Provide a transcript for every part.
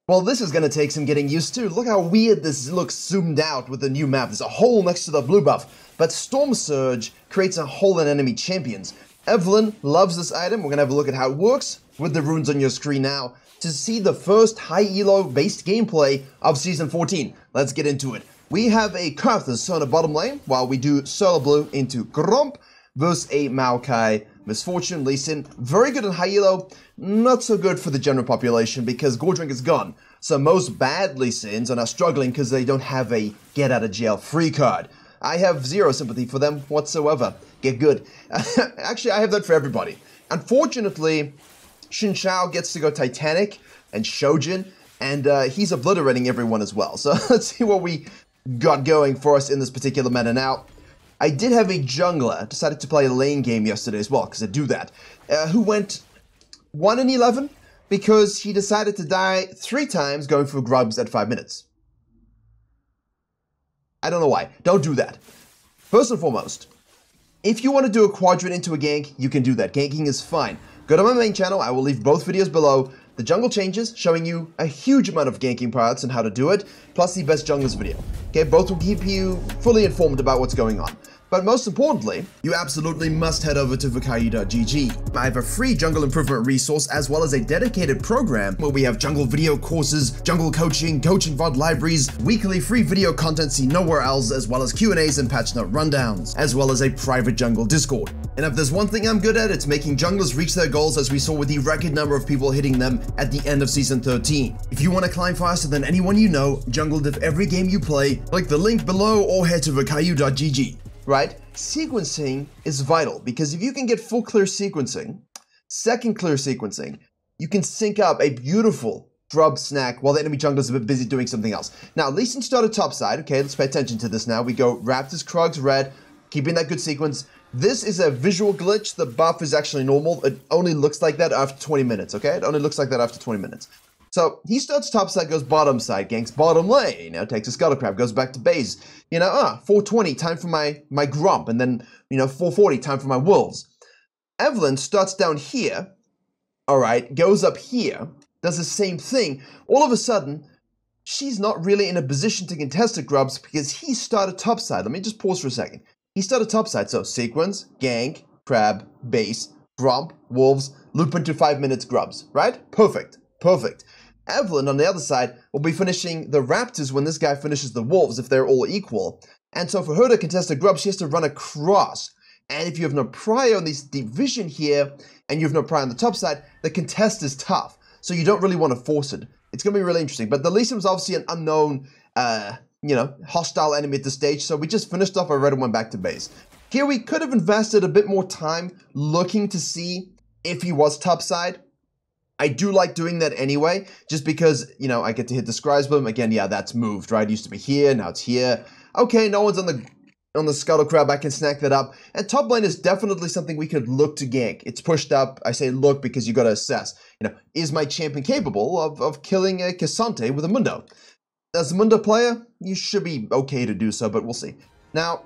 Well, this is going to take some getting used to. Look how weird this looks zoomed out with the new map. There's a hole next to the blue buff, but Storm Surge creates a hole in enemy champions. EVELYNN loves this item. We're going to have a look at how it works with the runes on your screen now to see the first high elo based gameplay of Season 14. Let's get into it. We have a Karthus on the bottom lane while we do Solar Blue into Gromp versus a Maokai Misfortune. Lee Sin, very good in high elo, not so good for the general population because Gordrink is gone. So most bad Lee Sins are now struggling because they don't have a get out of jail free card. I have zero sympathy for them whatsoever. Get good. Actually, I have that for everybody. Unfortunately, Xin Shao gets to go Titanic and Shojin, and he's obliterating everyone as well. So let's see what we got going for us in this particular meta now. I did have a jungler, decided to play a lane game yesterday as well, because I do that, who went 1 in 11 because he decided to die 3 times going for grubs at 5 minutes. I don't know why. Don't do that. First and foremost, if you want to do a quadrant into a gank, you can do that. Ganking is fine. Go to my main channel. I will leave both videos below. The jungle changes, showing you a huge amount of ganking paths and how to do it, plus the best junglers video. Okay, both will keep you fully informed about what's going on. But most importantly, you absolutely must head over to Virkayu.gg. I have a free jungle improvement resource as well as a dedicated program where we have jungle video courses, jungle coaching VOD libraries, weekly free video content seen nowhere else, as well as Q&As and patch note rundowns, as well as a private jungle Discord. And if there's one thing I'm good at, it's making junglers reach their goals, as we saw with the record number of people hitting them at the end of Season 13. If you want to climb faster than anyone you know, jungle diff every game you play, click the link below or head to Virkayu.gg. Right? Sequencing is vital because if you can get full clear sequencing, second clear sequencing, you can sync up a beautiful grub snack while the enemy jungler is a bit busy doing something else. Now, Lee Sin started topside. Okay, let's pay attention to this now. We go Raptors, Krugs, red, keeping that good sequence. This is a visual glitch. The buff is actually normal. It only looks like that after 20 minutes, okay? It only looks like that after 20 minutes. So he starts topside, goes bottom side, ganks bottom lane, takes a Scuttle Crab, goes back to base. 420, time for my Grump, and then, 440, time for my Wolves. EVELYNN starts down here, alright, goes up here, does the same thing. All of a sudden, she's not really in a position to contest the grubs because he started topside. Let me just pause for a second. He started topside, so sequence, gank, crab, base, Grump, Wolves, loop into 5 minutes grubs, right? Perfect, perfect. EVELYNN, on the other side, will be finishing the Raptors when this guy finishes the Wolves if they're all equal. And so for her to contest the grub, she has to run across. And if you have no prio on this deep vision here, and you have no prio on the top side, the contest is tough. So you don't really want to force it. It's going to be really interesting. But the Lee Sin was obviously an unknown, hostile enemy at this stage, so we just finished off our red and went back to base. Here we could have invested a bit more time looking to see if he was topside. I do like doing that anyway, just because, I get to hit the Scribes Boom. Again, yeah, that's moved, right? It used to be here, now it's here. Okay, no one's on the Scuttle Crab, I can snack that up. And top lane is definitely something we could look to gank. It's pushed up. I say look because you got to assess. Is my champion capable of killing a Cassante with a Mundo? As a Mundo player, you should be okay to do so, but we'll see. Now,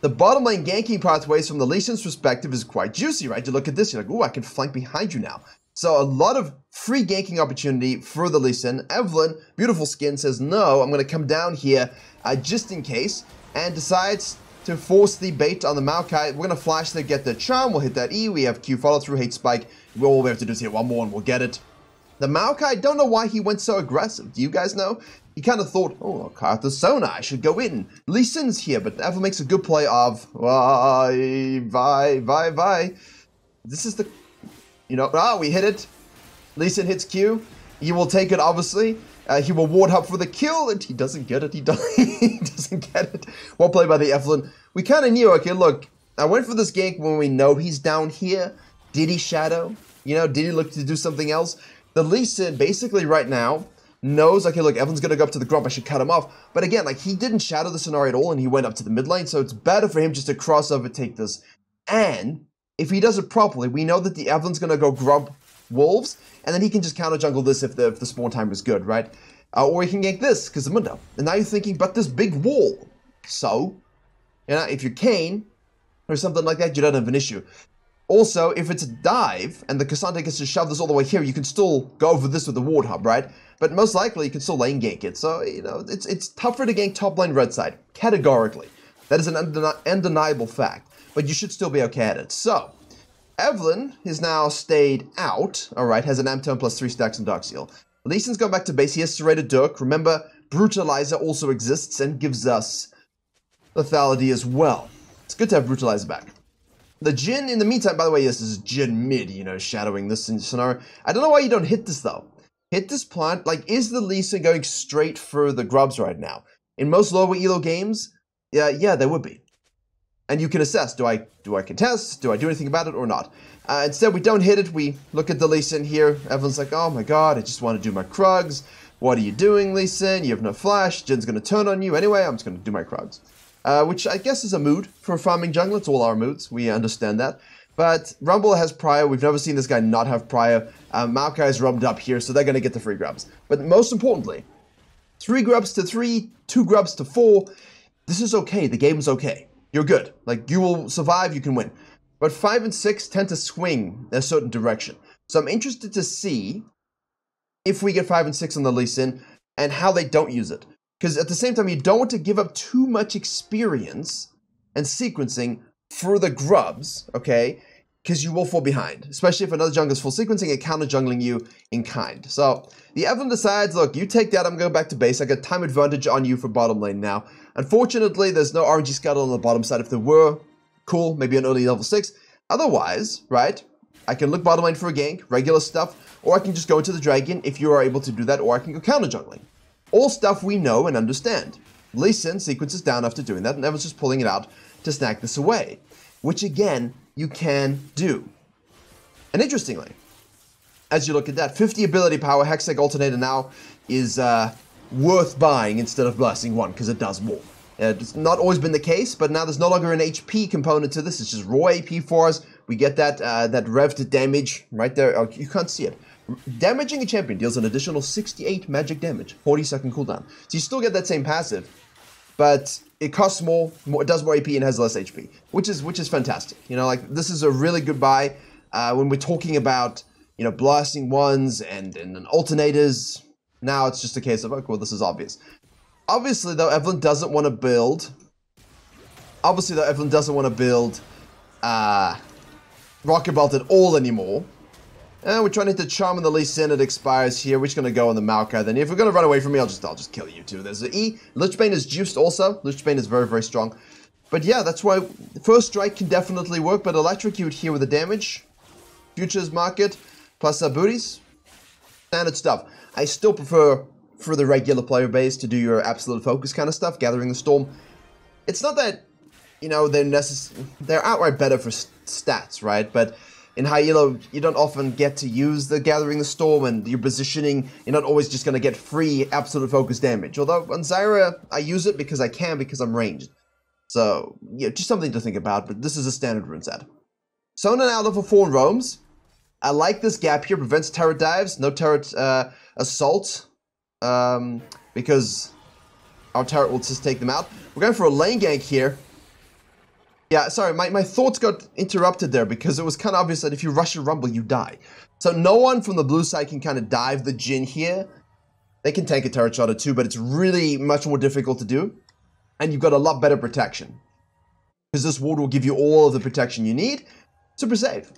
the bottom lane ganking pathways from the Lee Sin's perspective is quite juicy, right? You look at this, you're like, ooh, I can flank behind you now. So a lot of free ganking opportunity for the Lee Sin. EVELYNN, beautiful skin, says, no, I'm going to come down here just in case, and decides to force the bait on the Maokai. We're going to flash there, get the charm, we'll hit that E, we have Q follow through, hate spike. All we have to do is hit one more and we'll get it. The Maokai, don't know why he went so aggressive. Do you guys know? He kind of thought, oh, Karthus Sona, I should go in. Lee Sin's here, but EVELYNN makes a good play of, bye. This is the... we hit it. Lee Sin hits Q. He will take it, obviously. He will ward up for the kill, and he doesn't get it. He doesn't get it. Well played by the EVELYNN. We kind of knew, okay, look, I went for this gank when we know he's down here. Did he shadow? Did he look to do something else? The Lee Sin, basically right now, knows, okay, look, EVELYNN's going to go up to the Grump. I should cut him off. But again, he didn't shadow the scenario at all, and he went up to the mid lane, so it's better for him just to cross over, take this. And if he does it properly, we know that the EVELYNN's going to go Grump Wolves, and then he can just counter jungle this if the spawn time is good, right? Or he can gank this, because the Mundo. And now you're thinking, but this big wall. So, if you're Kane, or something like that, you don't have an issue. Also, if it's a dive, and the Cassante gets to shove this all the way here, you can still go over this with the ward hub, right? but most likely you can still lane gank it. So, you know, it's tougher to gank top lane red side, categorically. That is an undeniable fact, but you should still be okay at it. So, EVELYNN has now stayed out, alright, has an amp turn plus 3 stacks and Dark Seal. Lee Sin's gone back to base, he has serrated Dirk. Remember, Brutalizer also exists and gives us lethality as well. It's good to have Brutalizer back. The Jhin, in the meantime, by the way, yes, this is Jhin mid, you know, shadowing this scenario. I don't know why you don't hit this, though. Hit this plant. Like, is the Lee Sin going straight for the grubs right now? In most lower elo games, yeah, they would be. And you can assess, do I contest? Do I do anything about it or not? Instead, we don't hit it. We look at the Lee Sin here. Everyone's like, oh my god, I just want to do my Krugs. What are you doing, Lee Sin? You have no flash. Jin's going to turn on you. Anyway, I'm just going to do my Krugs. Which I guess is a mood for farming jungle. It's all our moods. We understand that. But Rumble has Prior. We've never seen this guy not have Prior. Maokai is rubbed up here, so they're going to get the free grubs. But most importantly, 3 grubs to 3, 2 grubs to 4. This is okay. The game is okay. You're good. Like, you will survive. You can win. But 5 and 6 tend to swing in a certain direction. So I'm interested to see if we get 5 and 6 on the Lee Sin and how they don't use it. Because at the same time, you don't want to give up too much experience and sequencing for the grubs, okay? Because you will fall behind, especially if another jungler is full sequencing and counter-jungling you in kind. So the EVELYNN decides, look, you take that, I'm going back to base. I got time advantage on you for bottom lane now. Unfortunately, there's no RNG scuttle on the bottom side. If there were, cool, maybe an early level 6. Otherwise, right, I can look bottom lane for a gank, regular stuff, or I can just go into the dragon if you are able to do that, or I can go counter-jungling. All stuff we know and understand. Lee Sin sequences down after doing that, and Evan's just pulling it out to snag this away. Which, again, you can do. And interestingly, as you look at that, 50 ability power, Hextech Alternator now is worth buying instead of Blasting 1, because it does more. It's not always been the case, but now there's no longer an HP component to this. It's just raw AP for us. We get that rev to damage right there. Oh, you can't see it. Damaging a champion deals an additional 68 magic damage, 40-second cooldown. So you still get that same passive, but it costs more, it does more AP and has less HP, which is fantastic. You know, like, this is a really good buy when we're talking about, you know, Blasting 1s and alternators. Now it's just a case of, okay, well, this is obvious. Obviously, though, EVELYNN doesn't want to build. Rocket Belt at all anymore. And we're trying to hit the charm on the Lee Sin. It expires here. We're just going to go on the Maokai. Then if we're going to run away from me, I'll just kill you too. There's the E. Lichbane is juiced also. Lichbane is very, very strong. But yeah, that's why First Strike can definitely work. But Electrocute here with the damage. Futures Market plus booties. Standard stuff. I still prefer for the regular player base to do your absolute focus kind of stuff. Gathering the Storm. It's not that, you know, they're outright better for stats, right? But in high elo, you don't often get to use the Gathering the Storm, and your positioning, you're not always just going to get free absolute focus damage. Although on Zyra, I use it because I can, because I'm ranged. So, yeah, just something to think about, but this is a standard rune set. Sona now level 4 in roams. I like this gap here, prevents turret dives, no turret assault, because our turret will just take them out. We're going for a lane gank here. Yeah, sorry, my thoughts got interrupted there because it was kind of obvious that if you rush a Rumble, you die. So no one from the blue side can kind of dive the Jhin here. They can tank a turret shot or two, but it's really much more difficult to do. And you've got a lot better protection. Because this ward will give you all of the protection you need. Super safe.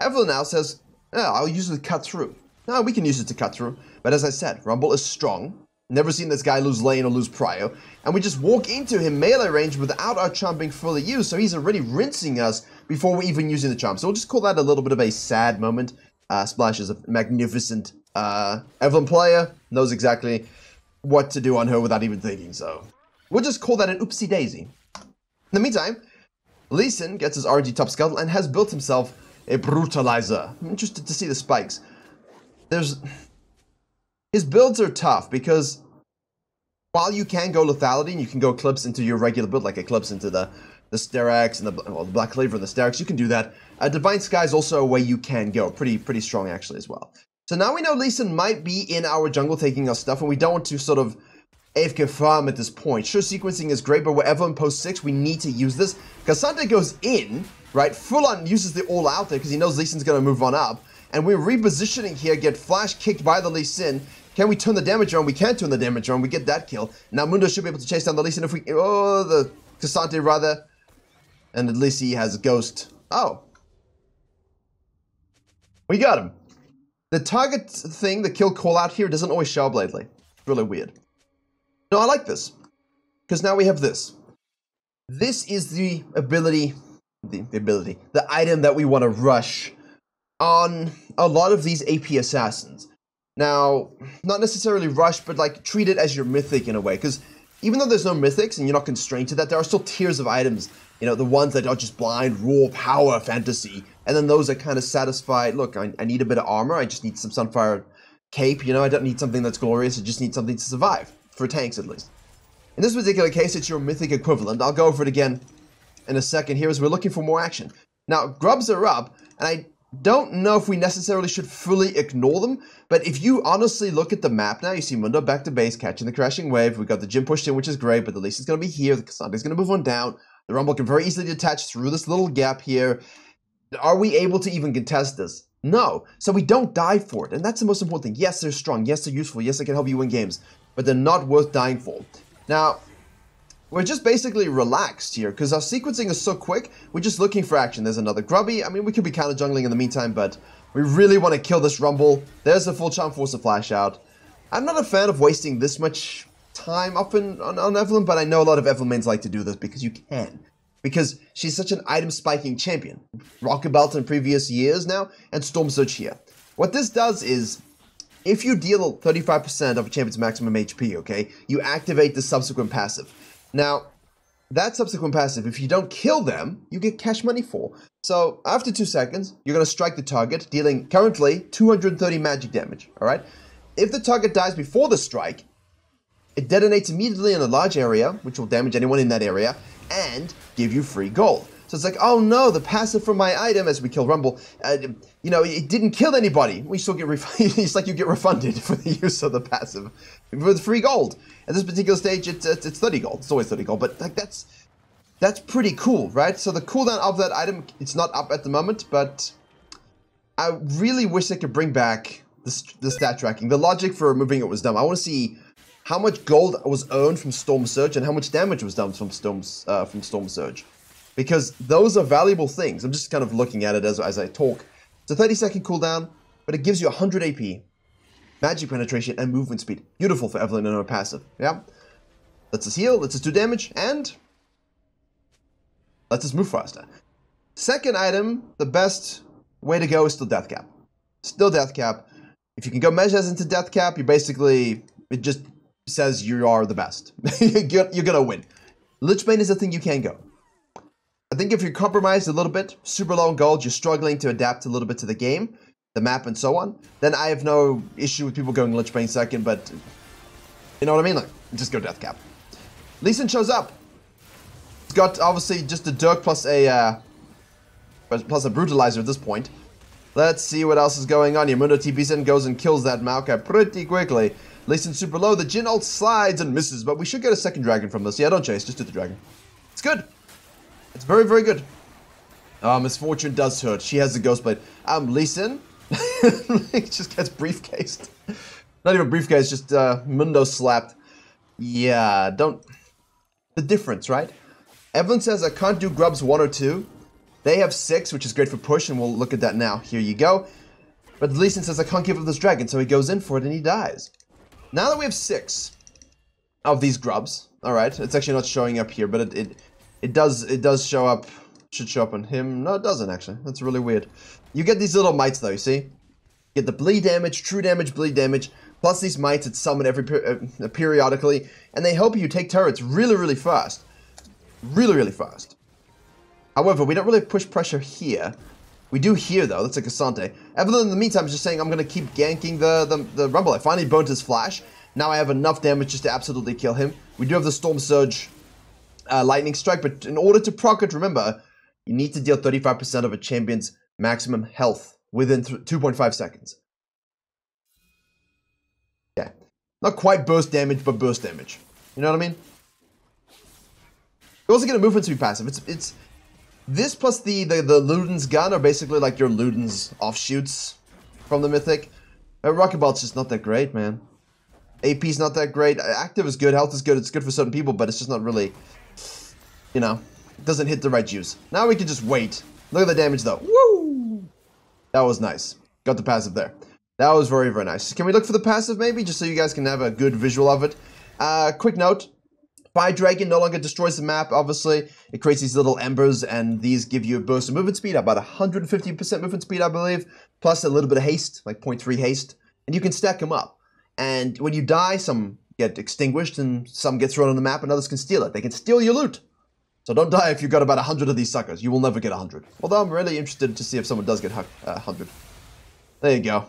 EVELYNN now says, oh, I'll use it to cut through. No, we can use it to cut through. But as I said, Rumble is strong. Never seen this guy lose lane or lose prio. And we just walk into him melee range without our charm being fully used. So he's already rinsing us before we're even using the charm. So we'll just call that a little bit of a sad moment. Splash is a magnificent EVELYNN player. Knows exactly what to do on her without even thinking. So we'll just call that an oopsie daisy. In the meantime, Lee Sin gets his RNG top scuttle and has built himself a brutalizer. I'm interested to see the spikes. His builds are tough because while you can go lethality and you can go Eclipse into your regular build, like Eclipse into the Sterak's and the Black Cleaver and the Sterak's, you can do that. Divine Sky is also a way you can go. Pretty strong actually as well. So now we know Lee Sin might be in our jungle taking our stuff, and we don't want to sort of AFK farm at this point. Sure, sequencing is great, but wherever in post 6, we need to use this. Cassandra goes in, right, full on uses the all out there because he knows Lee Sin's going to move on up. And we're repositioning here, get flash kicked by the Lee Sin, Can we turn the damage around? We can turn the damage around. We get that kill. Now Mundo should be able to chase down the Lee Sin if we... Oh, the Cassante rather. And at least he has a Ghost. Oh. We got him. The target thing, the kill call out here, doesn't always show up lately. It's really weird. No, I like this. Because now we have this. This is the ability... The item that we want to rush on a lot of these AP assassins. Now, not necessarily rush, but like treat it as your mythic in a way. Because even though there's no mythics and you're not constrained to that, there are still tiers of items. You know, the ones that are just blind, raw, power, fantasy. And then those that kind of satisfy, look, I need a bit of armor. I just need some Sunfire cape. You know, I don't need something that's glorious. I just need something to survive. For tanks, at least. In this particular case, it's your mythic equivalent. I'll go over it again in a second here as we're looking for more action. Now, grubs are up, and I don't know if we necessarily should fully ignore them, but if you honestly look at the map now, you see Mundo back to base, catching the crashing wave. We've got the Jim pushed in, which is great, but the Lee Sin's going to be here. The Cassante's going to move on down. The Rumble can very easily detach through this little gap here. Are we able to even contest this? No. So we don't die for it, and that's the most important thing. Yes, they're strong. Yes, they're useful. Yes, they can help you win games, but they're not worth dying for. Now, we're just basically relaxed here, because our sequencing is so quick, we're just looking for action. There's another Grubby. I mean, we could be counter jungling in the meantime, but we really want to kill this Rumble. There's a full Charm Force of Flash out. I'm not a fan of wasting this much time up on EVELYNN, but I know a lot of EVELYNN mains like to do this because you can. Because she's such an item spiking champion. Rocket Belt in previous years now, and Storm Surge here. What this does is, if you deal 35% of a champion's maximum HP, okay, you activate the subsequent passive. Now, that subsequent passive, if you don't kill them, you get cash money for. So, after 2 seconds, you're going to strike the target, dealing currently 230 magic damage, alright? If the target dies before the strike, it detonates immediately in a large area, which will damage anyone in that area, and give you free gold. So it's like, oh no, the passive from my item, as we kill Rumble, you know, it didn't kill anybody. We still get refunded. It's like you get refunded for the use of the passive with free gold. At this particular stage, it's 30 gold. It's always 30 gold, but like that's pretty cool, right? So the cooldown of that item, it's not up at the moment, but I really wish they could bring back the stat tracking. The logic for removing it was dumb. I want to see how much gold was earned from Storm Surge and how much damage was done from Storm Surge. Because those are valuable things. I'm just kind of looking at it as I talk. It's a 30-second cooldown, but it gives you 100 AP, magic penetration, and movement speed. Beautiful for EVELYNN and her passive. Yeah. Lets us heal, lets us do damage, and lets us move faster. Second item, the best way to go is still Death Cap. Still Death Cap. If you can go measures into Death Cap, you basically, it just says you are the best. You're gonna win. Lich Bane is the thing you can go. I think if you're compromised a little bit, super low on gold, you're struggling to adapt a little bit to the game, the map and so on, then I have no issue with people going Lich Bane second, but you know what I mean? Like, just go Death Cap. Lee Sin shows up. He's got obviously just a Dirk plus a Brutalizer at this point. Let's see what else is going on here. Mundo TPs in, goes and kills that Maokai pretty quickly. Lee Sin super low, the Jin ult slides and misses, but we should get a second dragon from this. Yeah, don't chase, just do the dragon. It's good. It's very, very good. Misfortune does hurt. She has the Ghost Blade. Lee Sin just gets briefcased. Not even briefcase, just Mundo slapped. Yeah, don't... The difference, right? EVELYNN says I can't do grubs 1 or 2. They have 6, which is great for push, and we'll look at that now. Here you go. But Lee Sin says I can't give up this dragon, so he goes in for it and he dies. Now that we have 6 of these grubs, alright, it's actually not showing up here, but it does show up, should show up on him. No, it doesn't actually. That's really weird. You get these little mites though, you see? You get the bleed damage, true damage, bleed damage, plus these mites that summon periodically, and they help you take turrets really, really fast. Really, really fast. However, we don't really push pressure here. We do here though, that's a Cassante. EVELYNN in the meantime is just saying I'm gonna keep ganking the Rumble. I finally burnt his flash. Now I have enough damage just to absolutely kill him. We do have the Storm Surge Lightning Strike, but in order to proc it, remember, you need to deal 35% of a champion's maximum health within 2.5 seconds. Yeah. Not quite burst damage, but burst damage. You know what I mean? You also get a movement speed passive. It's this plus the Luden's gun are basically like your Luden's offshoots from the Mythic. Rocket Bolt's just not that great, man. AP's not that great. Active is good, health is good, it's good for certain people, but it's just not really, you know, it doesn't hit the right juice. Now we can just wait. Look at the damage though. Woo! That was nice. Got the passive there. That was very, very nice. Can we look for the passive maybe, just so you guys can have a good visual of it? Quick note. Fire Dragon no longer destroys the map, obviously. It creates these little embers, and these give you a burst of movement speed, about 150% movement speed, I believe, plus a little bit of haste, like 0.3 haste, and you can stack them up. And when you die, some get extinguished, and some get thrown on the map, and others can steal it. They can steal your loot. So don't die if you've got about 100 of these suckers. You will never get 100. Although I'm really interested to see if someone does get 100. There you go.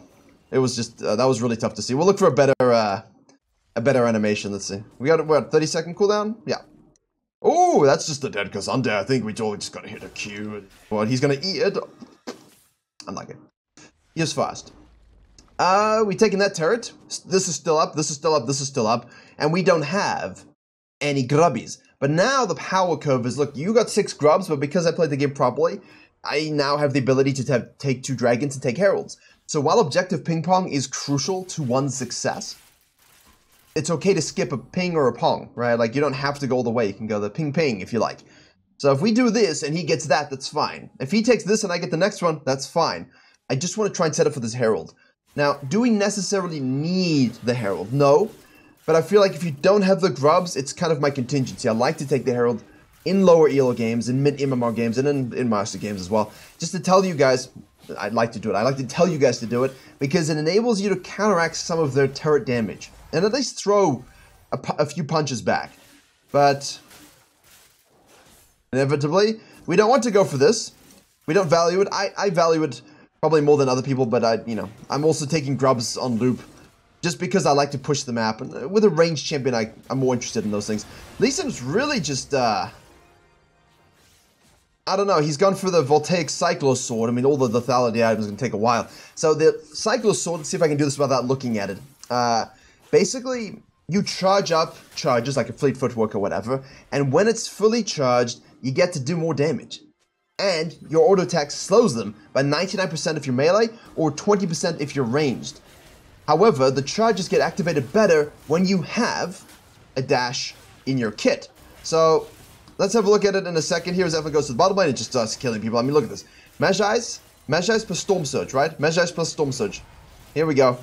It was just, that was really tough to see. We'll look for a better animation. Let's see. We got, what, 30-second cooldown? Yeah. Oh, that's just the dead Cassandra. I think we totally just gotta hit a Q. What, he's gonna eat it? Unlucky. He is fast. We taking that turret. This is still up, this is still up, this is still up. And we don't have any grubbies. But now the power curve is, look, you got 6 grubs, but because I played the game properly, I now have the ability to take 2 dragons and take heralds. So while objective ping pong is crucial to one's success, it's okay to skip a ping or a pong, right? Like, you don't have to go all the way. You can go the ping ping if you like. So if we do this and he gets that, that's fine. If he takes this and I get the next one, that's fine. I just want to try and set up for this herald. Now, do we necessarily need the herald? No. But I feel like if you don't have the grubs, it's kind of my contingency. I like to take the herald in lower elo games, in mid MMR games, and in master games as well. Just to tell you guys, I'd like to do it. I like to tell you guys to do it because it enables you to counteract some of their turret damage. And at least throw a few punches back. But inevitably, we don't want to go for this. We don't value it. I value it probably more than other people, but I'm also taking grubs on loop just because I like to push the map. And with a ranged champion, I'm more interested in those things. Lee Sin's really just, I don't know, he's gone for the Voltaic Cyclo Sword. I mean, all the lethality items are going to take a while. So the Cyclo Sword, let's see if I can do this without looking at it. Basically, you charge up charges like a Fleet Footwork or whatever, and when it's fully charged, you get to do more damage. And your auto attack slows them by 99% if you're melee, or 20% if you're ranged. However, the charges get activated better when you have a dash in your kit. So, let's have a look at it in a second. Here's Zephyr goes to the bottom lane and just starts killing people. I mean, look at this. Magi plus Storm Surge, right? Magi plus Storm Surge. Here we go.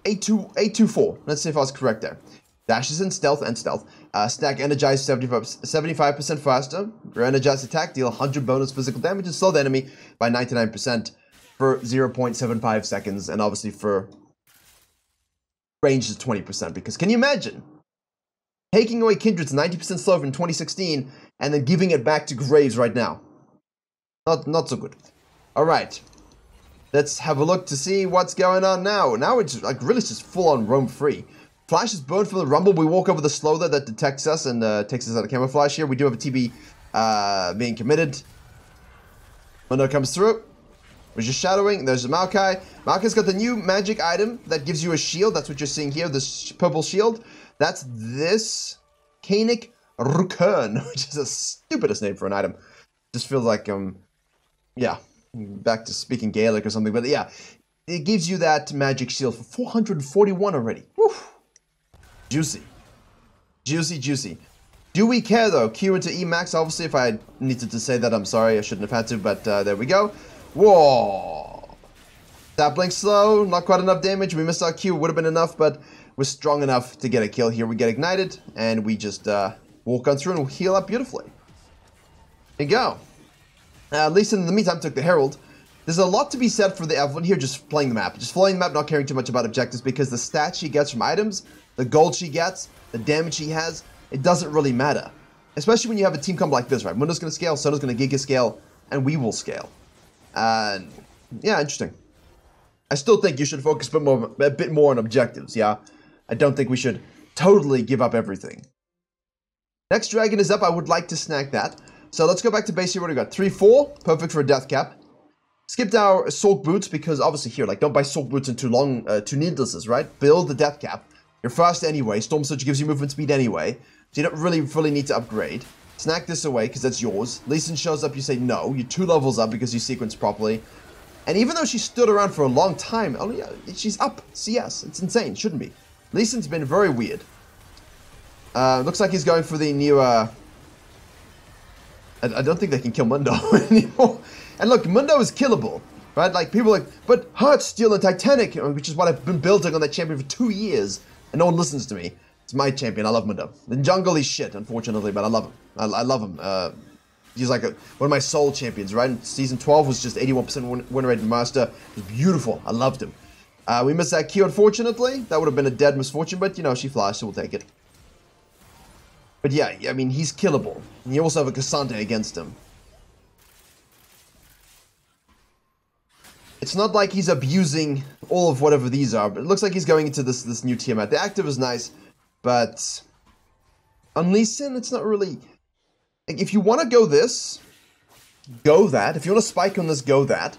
824. Let's see if I was correct there. Dashes in stealth and stealth. Stack energize 75% faster. Your energized attack deal 100 bonus physical damage and slow the enemy by 99% for 0.75 seconds. And obviously for range is 20%. Because can you imagine taking away Kindred's 90% slow from 2016 and then giving it back to Graves right now? Not so good. All right. Let's have a look to see what's going on now. Now it's like really just full on roam free. Flash is burned from the rumble. We walk over the slow there that detects us and takes us out of camouflage here. We do have a TB being committed. Mundo comes through. We're just shadowing. There's a Maokai. Maokai's got the new magic item that gives you a shield. That's what you're seeing here, this purple shield. That's this Kanik Rukern, which is the stupidest name for an item. Just feels like, yeah. Back to speaking Gaelic or something, but yeah, it gives you that magic shield for 441 already. Woo. Juicy. Juicy, juicy. Do we care though? Q into E max, obviously, if I needed to say that, I'm sorry, I shouldn't have had to, but there we go. Whoa. Sapling slow, not quite enough damage. We missed our Q, would have been enough, but we're strong enough to get a kill here. We get ignited, and we just walk on through and heal up beautifully. There you go. At least in the meantime, took the Herald. There's a lot to be said for the Evelynn here, just playing the map. Just following the map, not caring too much about objectives, because the stats she gets from items, the gold she gets, the damage she has, it doesn't really matter. Especially when you have a team comp like this, right? Mundo's going to scale, Sono's going to giga scale, and we will scale. And yeah, interesting. I still think you should focus a bit more on objectives, yeah? I don't think we should totally give up everything. Next dragon is up. I would like to snag that. So let's go back to base here. What do we got? 3-4. Perfect for a death cap. Skipped our Sork Boots because obviously here, like, don't buy Sork Boots in too needlesses, right? Build the death cap. You're fast anyway. Storm Surge gives you movement speed anyway. So you don't really fully need to upgrade. Snack this away because that's yours. Lee Sin shows up, you say no. You're 2 levels up because you sequence properly. And even though she stood around for a long time, she's up CS. It's insane. Shouldn't be. Lee Sin's been very weird. Looks like he's going for the new... I don't think they can kill Mundo anymore. And look, Mundo is killable. Right? Like, people are like, but Heartsteel and Titanic, which is what I've been building on that champion for 2 years. And no one listens to me. It's my champion. I love Mundo. In jungle, he's shit, unfortunately, but I love him. I love him. He's like one of my soul champions, right? And season 12 was just 81% win rate in Master. It was beautiful. I loved him. We missed that Q, unfortunately. That would have been a dead misfortune, but, you know, she flies, so we'll take it. But yeah, I mean, he's killable. And you also have a Cassandra against him. It's not like he's abusing all of whatever these are, but it looks like he's going into this new Tiamat. The active is nice, but on Lee Sin, it's not really... Like, if you want to go this, go that. If you want to spike on this, go that.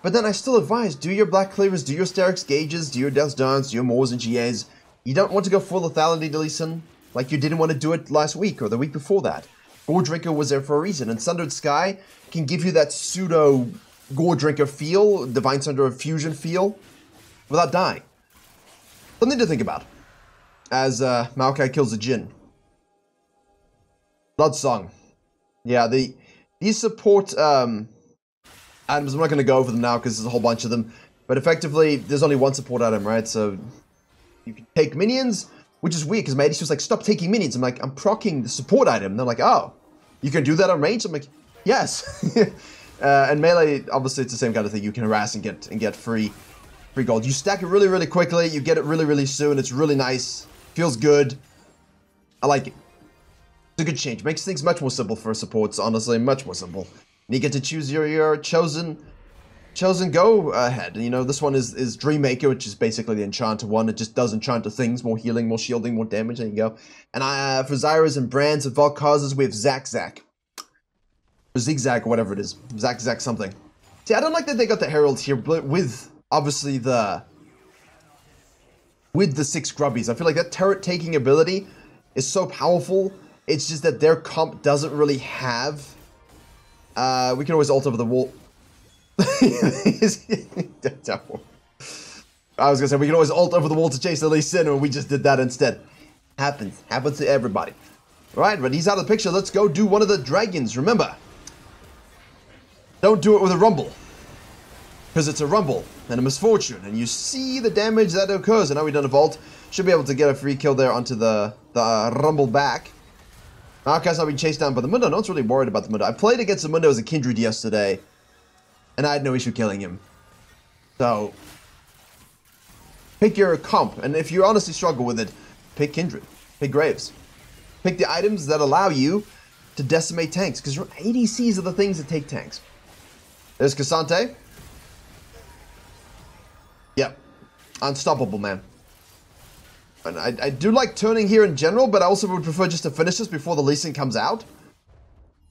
But then I still advise, do your Black Cleavers, do your Sterix Gauges, do your Death's Dance, do your Moors and GAs. You don't want to go full lethality to Lee Sin, like you didn't want to do it last week or the week before that. Gore Drinker was there for a reason, and Sundered Sky can give you that pseudo Gore Drinker feel, Divine Sunder Fusion feel, without dying. Something to think about, as Maokai kills a Jhin. Blood Song. Yeah, these support items, I'm not going to go over them now because there's a whole bunch of them, but effectively, there's only one support item, right? So, you can take minions, which is weird because my ADC was like, stop taking minions. I'm like, I'm proccing the support item. And they're like, oh, you can do that on range? I'm like, yes. And melee, obviously, it's the same kind of thing. You can harass and get free gold. You stack it really, really quickly. You get it really, really soon. It's really nice. Feels good. I like it. It's a good change. Makes things much more simple for supports, honestly. Much more simple. And you get to choose your chosen go ahead. And, you know, this one is Dreammaker, which is basically the enchanter one. It just does enchanter things. More healing, more shielding, more damage. There you go. And for Zyras and Brands and Valkazas, we have Zack. Or Zigzag, or whatever it is. Zack something. See, I don't like that they got the Heralds here, but with, obviously, the 6 grubbies. I feel like that turret-taking ability is so powerful. It's just that their comp doesn't really have... we can always ult over the wall. I was gonna say, we can always ult over the wall to chase the Lee Sin, and we just did that instead. Happens to everybody. Right, but he's out of the picture. Let's go do one of the dragons. Remember, don't do it with a rumble, because it's a rumble and a misfortune, and you see the damage that occurs. And now we've done a vault. Should be able to get a free kill there onto the rumble back. Maokai's not being chased down by the Mundo. No one's really worried about the Mundo. I played against the Mundo as a Kindred yesterday, and I had no issue killing him. So, pick your comp, and if you honestly struggle with it, pick Kindred, pick Graves. Pick the items that allow you to decimate tanks, because ADCs are the things that take tanks. There's Cassante. Yep. Unstoppable, man. And I do like turning here in general, but I also would prefer just to finish this before the Lee Sin comes out.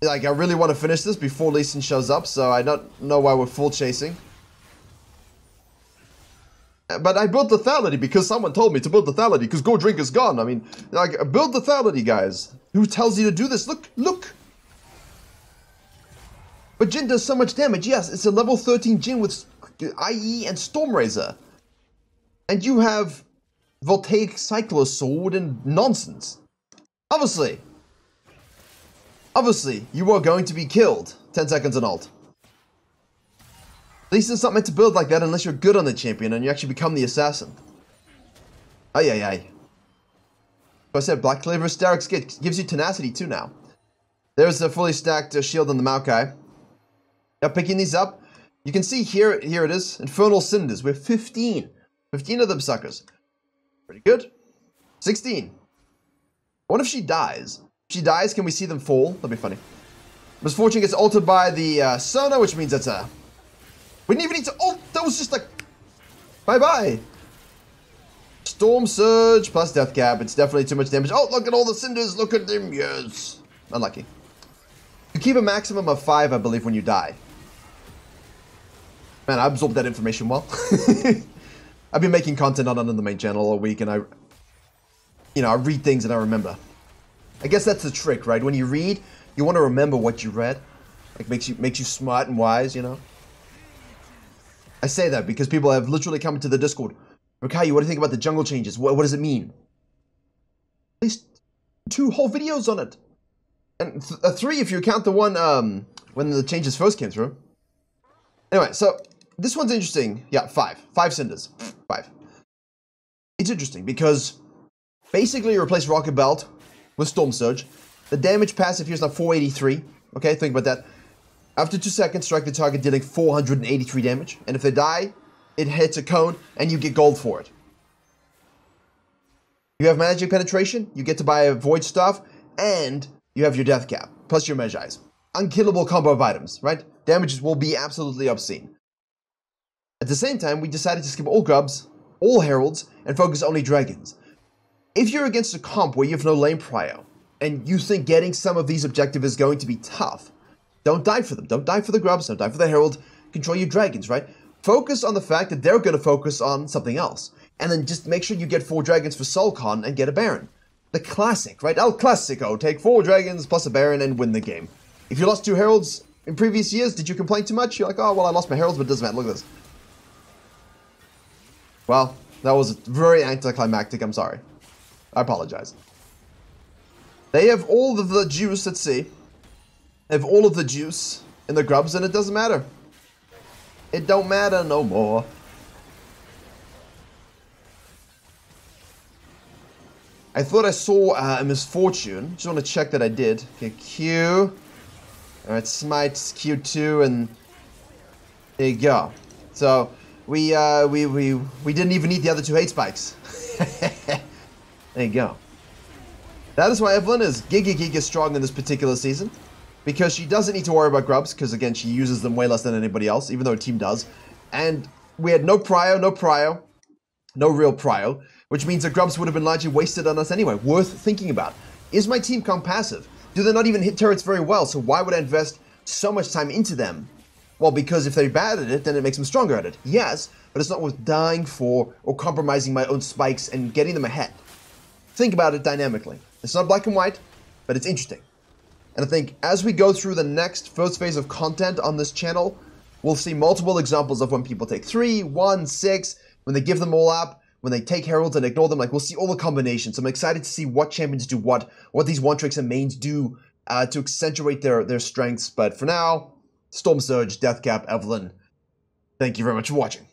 Like, I really want to finish this before Lee Sin shows up, so I don't know why we're full chasing. But I built lethality because someone told me to build lethality because Gore Drinker's gone. I mean, like, build lethality, guys. Who tells you to do this? Look. But Jhin does so much damage. Yes, it's a level 13 Jhin with IE and Stormrazor. And you have Voltaic Cyclo Sword and nonsense. Obviously, you are going to be killed. 10 seconds and ult. At least it's not meant to build like that unless you're good on the champion and you actually become the assassin. Ay. I said Black Cleaver Sterix gives you tenacity too now. There's a fully stacked shield on the Maokai. Now picking these up, you can see here it is, Infernal Cinders. We have 15 of them suckers. Pretty good. 16. What if she dies? If she dies, can we see them fall? That'd be funny. Misfortune gets altered by the Sona, which means that's a... We didn't even need to ult. That was just like... Bye-bye. Storm Surge plus Death Cap. It's definitely too much damage. Oh, look at all the cinders. Look at them. Yes. Unlucky. You keep a maximum of 5, I believe, when you die. Man, I absorbed that information well. I've been making content on the main channel all week, and I read things and I remember. I guess that's the trick, right? When you read, you want to remember what you read. Like, makes you smart and wise, you know? I say that because people have literally come into the Discord. Virkayu, what do you think about the jungle changes? What does it mean? At least 2 whole videos on it. And 3 if you count the one when the changes first came through. Anyway, so this one's interesting. Yeah, 5. 5 cinders. 5. It's interesting because basically you replace Rocket Belt with Storm Surge. The damage passive here is now 483. Okay, think about that. After 2 seconds, strike the target dealing 483 damage. And if they die, it hits a cone and you get gold for it. You have Magic Penetration, you get to buy a Void Staff, and you have your Death Cap, plus your Magi's. Unkillable combo of items, right? Damages will be absolutely obscene. At the same time, we decided to skip all Grubs, all Heralds, and focus only Dragons. If you're against a comp where you have no lane prio, and you think getting some of these objectives is going to be tough, don't die for them. Don't die for the Grubs, don't die for the Herald. Control your Dragons, right? Focus on the fact that they're going to focus on something else. And then just make sure you get 4 Dragons for Soulcon and get a Baron. The classic, right? El Clasico. Take 4 Dragons plus a Baron and win the game. If you lost 2 Heralds in previous years, did you complain too much? You're like, oh, well, I lost my Heralds, but it doesn't matter. Look at this. Well, that was very anticlimactic. I'm sorry. I apologize. They have all of the juice at sea. They have all of the juice in the Grubs, and it doesn't matter. It don't matter no more. I thought I saw a misfortune. Just want to check that I did. Okay, Q. Alright, Smite, Q2, and there you go. So, we didn't even need the other 2 hate spikes. There you go. That is why Evelynn is giga strong in this particular season. Because she doesn't need to worry about Grubs, because again, she uses them way less than anybody else, even though her team does. And we had no prio, no real prio, which means the Grubs would have been largely wasted on us anyway. Worth thinking about. Is my team comp passive? Do they not even hit turrets very well, so why would I invest so much time into them? Well, because if they're bad at it, then it makes them stronger at it. Yes, but it's not worth dying for or compromising my own spikes and getting them ahead. Think about it dynamically. It's not black and white, but it's interesting. And I think as we go through the next first phase of content on this channel, we'll see multiple examples of when people take 3, 1, 6, when they give them all up, when they take Heralds and ignore them. Like, we'll see all the combinations. I'm excited to see what champions do what these one-tricks and mains do to accentuate their strengths. But for now, Storm Surge, Deathcap, Evelynn, thank you very much for watching.